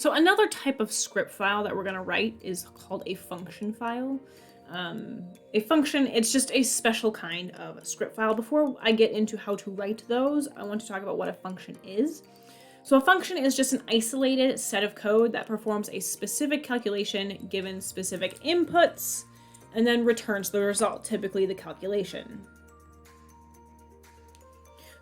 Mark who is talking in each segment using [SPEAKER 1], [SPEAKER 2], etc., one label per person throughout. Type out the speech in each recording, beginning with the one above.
[SPEAKER 1] So another type of script file that we're going to write is called a function file. A function, it's just a special kind of script file. Before I get into how to write those, I want to talk about what a function is. So a function is just an isolated set of code that performs a specific calculation given specific inputs and then returns the result, typically the calculation.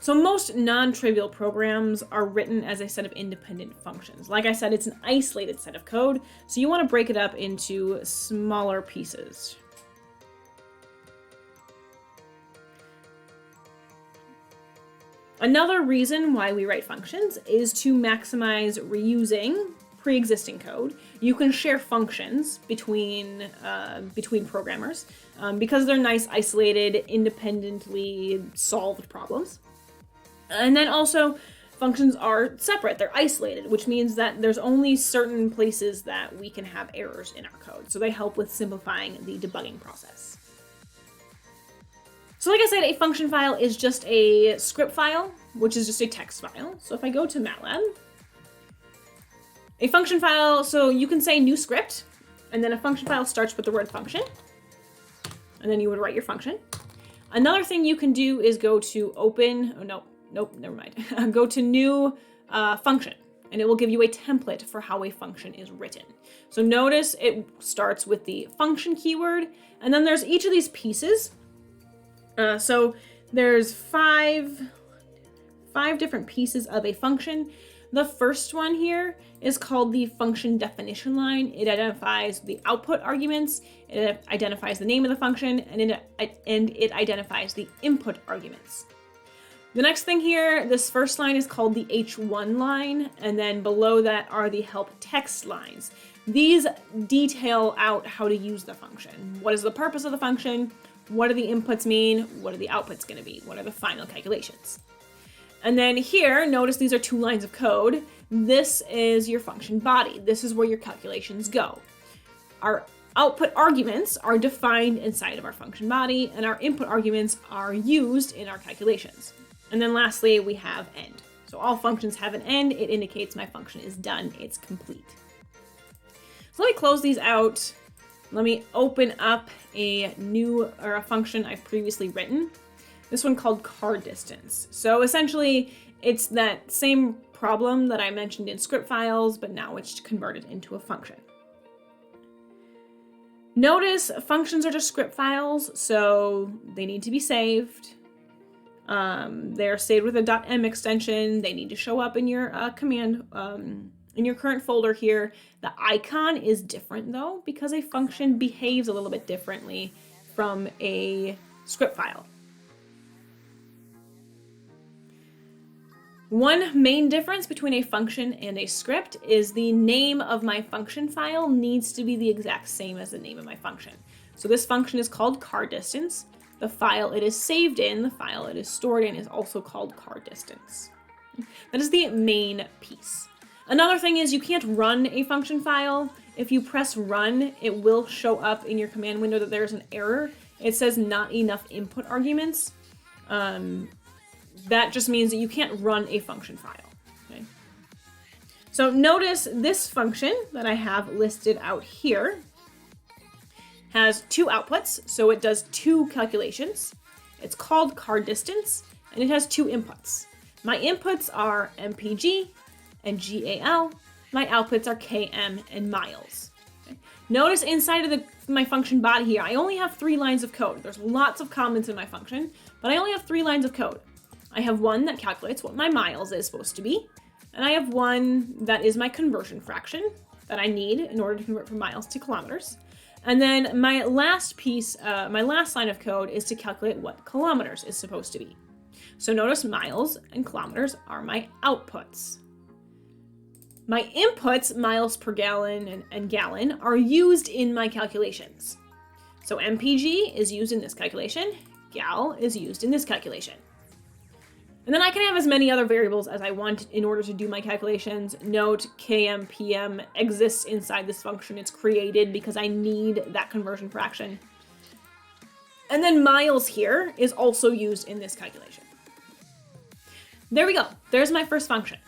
[SPEAKER 1] So most non-trivial programs are written as a set of independent functions. Like I said, it's an isolated set of code, so you want to break it up into smaller pieces. Another reason why we write functions is to maximize reusing pre-existing code. You can share functions between programmers because they're nice, isolated, independently solved problems. And then also, functions are separate, they're isolated, which means that there's only certain places that we can have errors in our code. So they help with simplifying the debugging process. So like I said, a function file is just a script file, which is just a text file. So if I go to MATLAB, a function file, so you can say new script, and then a function file starts with the word function, and then you would write your function. Another thing you can do is go to never mind. Go to new function, and it will give you a template for how a function is written. So notice it starts with the function keyword, and then there's each of these pieces. So there's five different pieces of a function. The first one here is called the function definition line. It identifies the output arguments, it identifies the name of the function, and it identifies the input arguments. The next thing here, this first line is called the H1 line, and then below that are the help text lines. These detail out how to use the function. What is the purpose of the function? What do the inputs mean? What are the outputs going to be? What are the final calculations? And then here, notice these are 2 lines of code. This is your function body. This is where your calculations go. Our output arguments are defined inside of our function body, and our input arguments are used in our calculations. And then lastly, we have end. So all functions have an end. It indicates my function is done. It's complete. So let me close these out. Let me open up a function I've previously written. This one called car distance. So essentially, it's that same problem that I mentioned in script files, but now it's converted into a function. Notice functions are just script files, so they need to be saved. They're saved with a .m extension. They need to show up in your command, in your current folder here. The icon is different though, because a function behaves a little bit differently from a script file. One main difference between a function and a script is the name of my function file needs to be the exact same as the name of my function. So this function is called car distance. The file it is saved in, the file it is stored in, is also called car distance. That is the main piece. Another thing is you can't run a function file. If you press run, it will show up in your command window that there's an error. It says not enough input arguments. That just means that you can't run a function file. Okay? So notice this function that I have listed out here has 2 outputs, so it does 2 calculations. It's called car distance, and it has 2 inputs. My inputs are mpg and gal. My outputs are km and miles. Okay? Notice inside of my function body here, I only have 3 lines of code. There's lots of comments in my function, but I only have 3 lines of code. I have one that calculates what my miles is supposed to be, and I have one that is my conversion fraction that I need in order to convert from miles to kilometers. And then my last piece, my last line of code is to calculate what kilometers is supposed to be. So notice miles and kilometers are my outputs. My inputs, miles per gallon and gallon, are used in my calculations. So mpg is used in this calculation, gal is used in this calculation. And then I can have as many other variables as I want in order to do my calculations. Note km, pm exists inside this function. It's created because I need that conversion fraction. And then miles here is also used in this calculation. There we go. There's my first function.